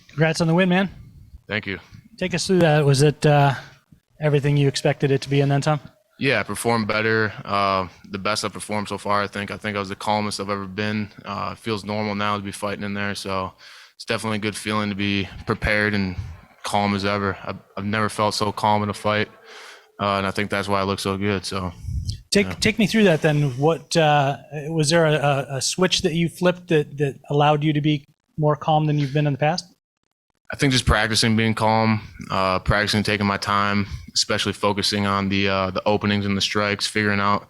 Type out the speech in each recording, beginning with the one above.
Congrats on the win, man. Thank you. Take us through that. Was it everything you expected it to be and then some? Yeah, I performed better. The best I've performed so far, I think. I was the calmest I've ever been. It feels normal now to be fighting in there, so it's definitely a good feeling to be prepared and calm as ever. I've never felt so calm in a fight, and I think that's why I look so good. So take me through that then. What was there a switch that you flipped that allowed you to be more calm than you've been in the past? I think just practicing being calm, practicing taking my time, especially focusing on the openings and the strikes, figuring out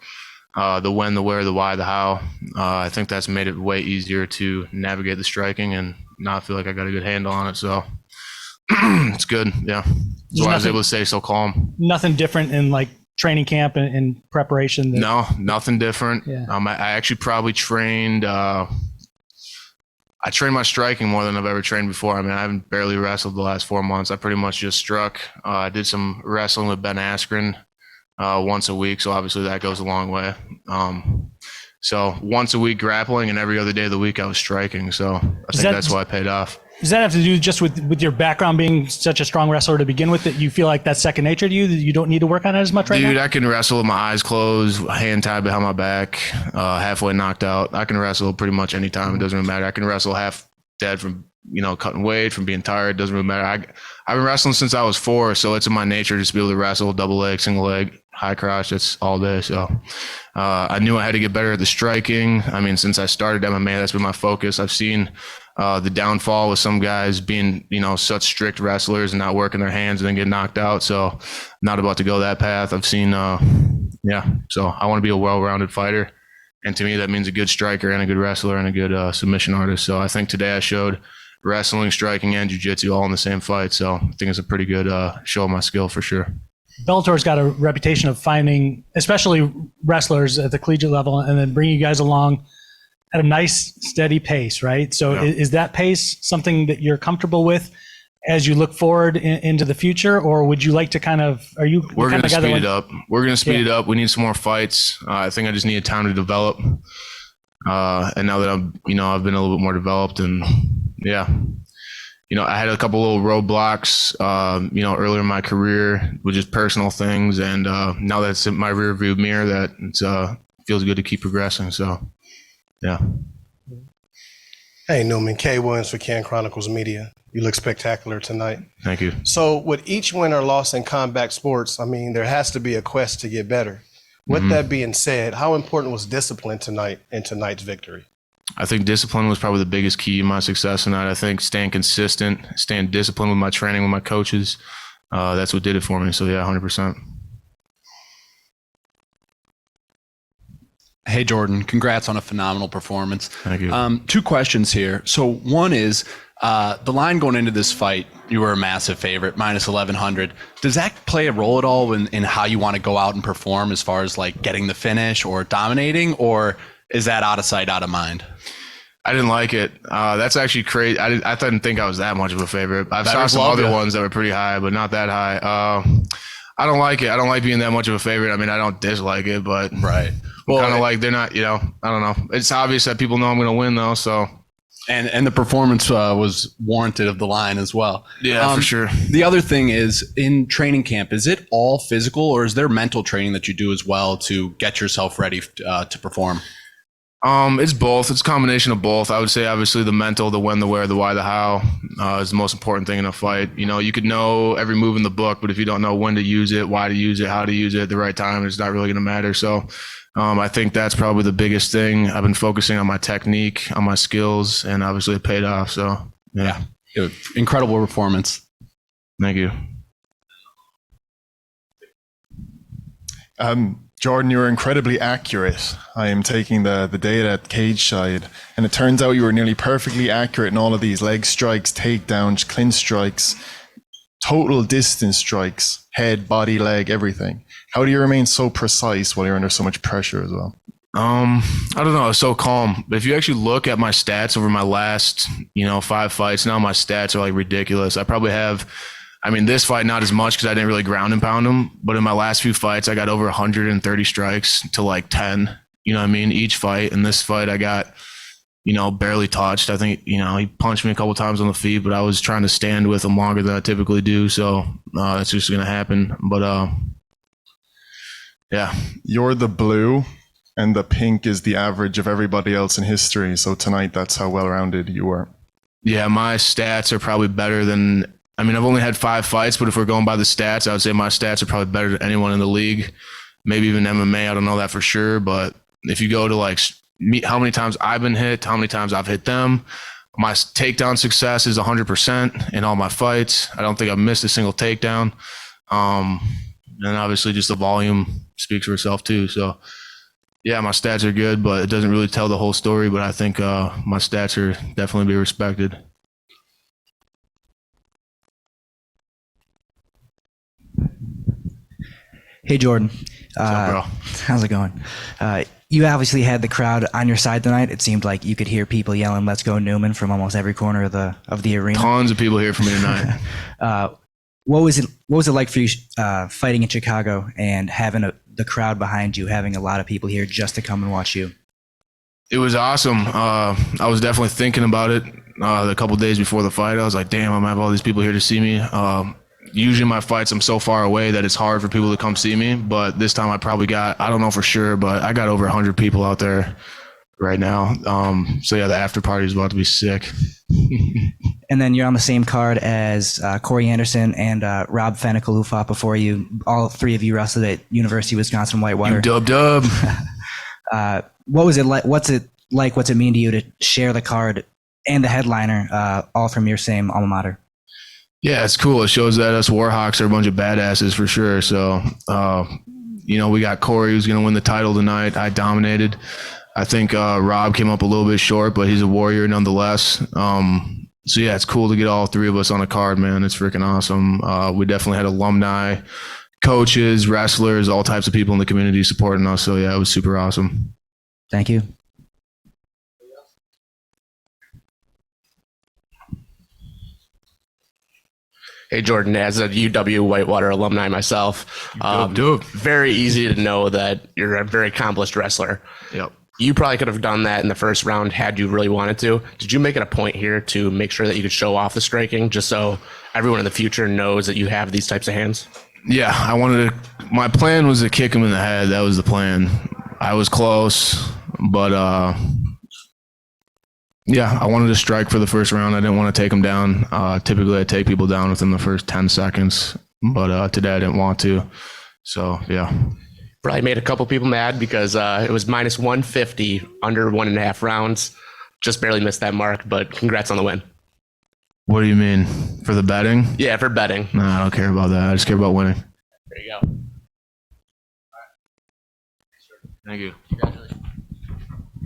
the when, the where, the why, the how. I think that's made it way easier to navigate the striking and not feel like I got a good handle on it. So it's good. Yeah. That's why I was able to stay so calm. Nothing different in like training camp and preparation? No, nothing different. Yeah. I actually probably trained, I trained my striking more than I've ever trained before. I mean, I haven't barely wrestled the last 4 months. I pretty much just struck. I did some wrestling with Ben Askren once a week, so obviously that goes a long way. So once a week grappling, and every other day of the week I was striking. So I think that's why it paid off. Does that have to do just with your background being such a strong wrestler to begin with, that you feel like that's second nature to you, that you don't need to work on it as much right now? Dude, I can wrestle with my eyes closed, hand tied behind my back, halfway knocked out. I can wrestle pretty much any time. It doesn't really matter. I can wrestle half dead from, cutting weight, from being tired. It doesn't really matter. I've been wrestling since I was 4, so it's in my nature just to be able to wrestle double leg, single leg, high crotch. That's all day. So I knew I had to get better at the striking. I mean, since I started MMA, that's been my focus. I've seen the downfall with some guys being, such strict wrestlers and not working their hands and then get knocked out. So not about to go that path. I've seen, so I want to be a well-rounded fighter. And to me, that means a good striker and a good wrestler and a good submission artist. So I think today I showed wrestling, striking, and jiu-jitsu all in the same fight. So I think it's a pretty good show of my skill for sure. Bellator's got a reputation of finding, especially wrestlers at the collegiate level, and then bringing you guys along at a nice, steady pace, right? So is that pace something that you're comfortable with as you look forward into the future, or would you like to we're going to speed it up. We're going to speed it up. We need some more fights. I think I just need time to develop. And now that I've been a little bit more developed, and I had a couple little roadblocks, earlier in my career with just personal things. And now that's in my rear view mirror, that it feels good to keep progressing. So, yeah. Hey, Newman, K. Williams for Can Chronicles Media. You look spectacular tonight. Thank you. So with each win or loss in combat sports, I mean, there has to be a quest to get better. With that being said, how important was discipline tonight in tonight's victory? I think discipline was probably the biggest key to my success tonight. I think staying consistent, staying disciplined with my training, with my coaches, that's what did it for me. So, yeah, 100%. Hey, Jordan, congrats on a phenomenal performance. Thank you. 2 questions here. So one is, the line going into this fight, you were a massive favorite, minus 1,100. Does that play a role at all in how you want to go out and perform as far as like getting the finish or dominating, or is that out of sight, out of mind? I didn't like it. That's actually crazy. I didn't think I was that much of a favorite. I've saw some other ones that were pretty high, but not that high. I don't like it. I don't like being that much of a favorite. I mean, I don't dislike it, but right. Well, kind of like they're not, I don't know. It's obvious that people know I'm going to win though. So, and the performance was warranted of the line as well. Yeah, for sure. The other thing is, in training camp, is it all physical, or is there mental training that you do as well to get yourself ready to perform? It's both. It's a combination of both. I would say obviously the mental, the when, the where, the why, the how is the most important thing in a fight. You could know every move in the book, but if you don't know when to use it, why to use it, how to use it at the right time, it's not really going to matter. So I think that's probably the biggest thing. I've been focusing on my technique, on my skills, and obviously it paid off. So yeah. Incredible performance. Thank you. Jordan, you were incredibly accurate. I am taking the data at cage side, and it turns out you were nearly perfectly accurate in all of these leg strikes, takedowns, clinch strikes, total distance strikes, head, body, leg, everything. How do you remain so precise while you're under so much pressure as well? I don't know. I was so calm. But if you actually look at my stats over my last, 5 fights, now my stats are like ridiculous. I probably have, this fight, not as much because I didn't really ground and pound them. But in my last few fights, I got over 130 strikes to like 10, each fight. In this fight, I got, barely touched. I think, he punched me a couple times on the feet, but I was trying to stand with him longer than I typically do. So that's just going to happen. But yeah. You're the blue and the pink is the average of everybody else in history. So tonight, that's how well-rounded you were. Yeah, my stats are probably better than, I've only had 5 fights, but if we're going by the stats, I would say my stats are probably better than anyone in the league. Maybe even MMA. I don't know that for sure. But if you go to like how many times I've been hit, how many times I've hit them, my takedown success is 100% in all my fights. I don't think I've missed a single takedown. And obviously just the volume speaks for itself too. So yeah, my stats are good, but it doesn't really tell the whole story. But I think my stats are definitely be respected. Hey, Jordan. What's up, bro? How's it going? You obviously had the crowd on your side tonight. It seemed like you could hear people yelling, "Let's go Newman," from almost every corner of the arena. Tons of people here for me tonight. What was it like for you fighting in Chicago and having the crowd behind you, having a lot of people here just to come and watch you? It was awesome. I was definitely thinking about it a couple days before the fight. I was like, damn, I'm gonna have all these people here to see me. Usually my fights, I'm so far away that it's hard for people to come see me. But this time I probably got, I don't know for sure, but I got over 100 people out there right now. So yeah, the after party is about to be sick. And then you're on the same card as Corey Anderson and Rob Fennicle, who fought before you. All three of you wrestled at University of Wisconsin Whitewater. Dub. What was it like? What's it mean to you to share the card and the headliner all from your same alma mater? Yeah, it's cool. It shows that us Warhawks are a bunch of badasses for sure. So, we got Corey who's going to win the title tonight. I dominated. I think Rob came up a little bit short, but he's a warrior nonetheless. So yeah, it's cool to get all three of us on a card, man. It's freaking awesome. We definitely had alumni, coaches, wrestlers, all types of people in the community supporting us. So yeah, it was super awesome. Thank you. Hey, Jordan, as a UW Whitewater alumni myself, very easy to know that you're a very accomplished wrestler. Yep. You probably could have done that in the first round had you really wanted to. Did you make it a point here to make sure that you could show off the striking just so everyone in the future knows that you have these types of hands? Yeah, my plan was to kick him in the head. That was the plan. I was close, but yeah, I wanted to strike for the first round. I didn't want to take him down. Typically, I take people down within the first 10 seconds, but today I didn't want to. So, yeah. Probably made a couple people mad because it was minus 150 under 1.5 rounds. Just barely missed that mark, but congrats on the win. What do you mean? For the betting? Yeah, for betting. No, I don't care about that. I just care about winning. There you go. Thank you. Congratulations.